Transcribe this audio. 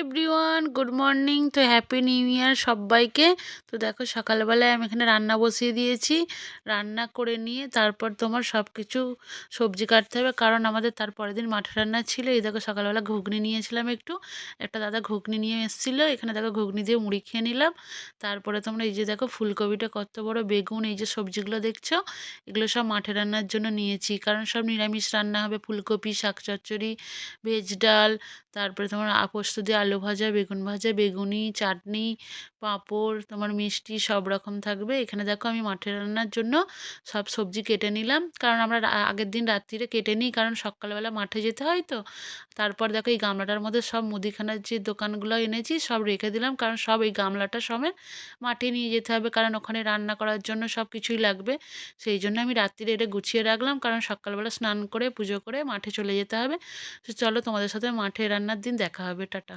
Everyone, good morning. তো happy new year সবাইকে। তো দেখো সকালবেলায় আমি এখানে রান্না বসিয়ে দিয়েছি। রান্না করে নিয়ে তারপর তোমার সব কিছু সবজি কাটতে হবে, কারণ আমাদের তারপরের দিন মাঠে রান্না ছিল। এই দেখো সকালবেলা ঘুগনি নিয়েছিলাম একটু, একটা দাদা ঘুগনি নিয়ে এসেছিলো। এখানে দেখো ঘুগনি দিয়ে মুড়ি খেয়ে নিলাম। তারপরে তোমরা এই যে দেখো ফুলকপিটা কত বড়, বেগুন, এই যে সবজিগুলো দেখছো, এগুলো সব মাঠে রান্নার জন্য নিয়েছি, কারণ সব নিরামিষ রান্না হবে। ফুলকপি, শাক চচ্চড়ি, ভেজ ডাল, তারপরে তোমার পোস্ত দিয়ে আলু ভাজা, বেগুন ভাজা, বেগুনি, চাটনি, পাঁপড়, তোমার মিষ্টি সব রকম থাকবে। এখানে দেখো আমি মাঠে রান্নার জন্য সব সবজি কেটে নিলাম, কারণ আমরা আগের দিন রাত্রিরে কেটে নিই, কারণ সকালবেলা মাঠে যেতে হয় তো। তারপর দেখো এই গামলাটার মধ্যে সব মুদিখানার যে দোকানগুলো এনেছি সব রেখে দিলাম, কারণ সব এই গামলাটা সমেত মাঠে নিয়ে যেতে হবে, কারণ ওখানে রান্না করার জন্য সব কিছুই লাগবে। সেই জন্য আমি রাত্রিরে এটা গুছিয়ে রাখলাম, কারণ সকালবেলা স্নান করে পুজো করে মাঠে চলে যেতে হবে। তো চলো তোমাদের সাথে মাঠে রান্নার দিন দেখা হবে। টাটা।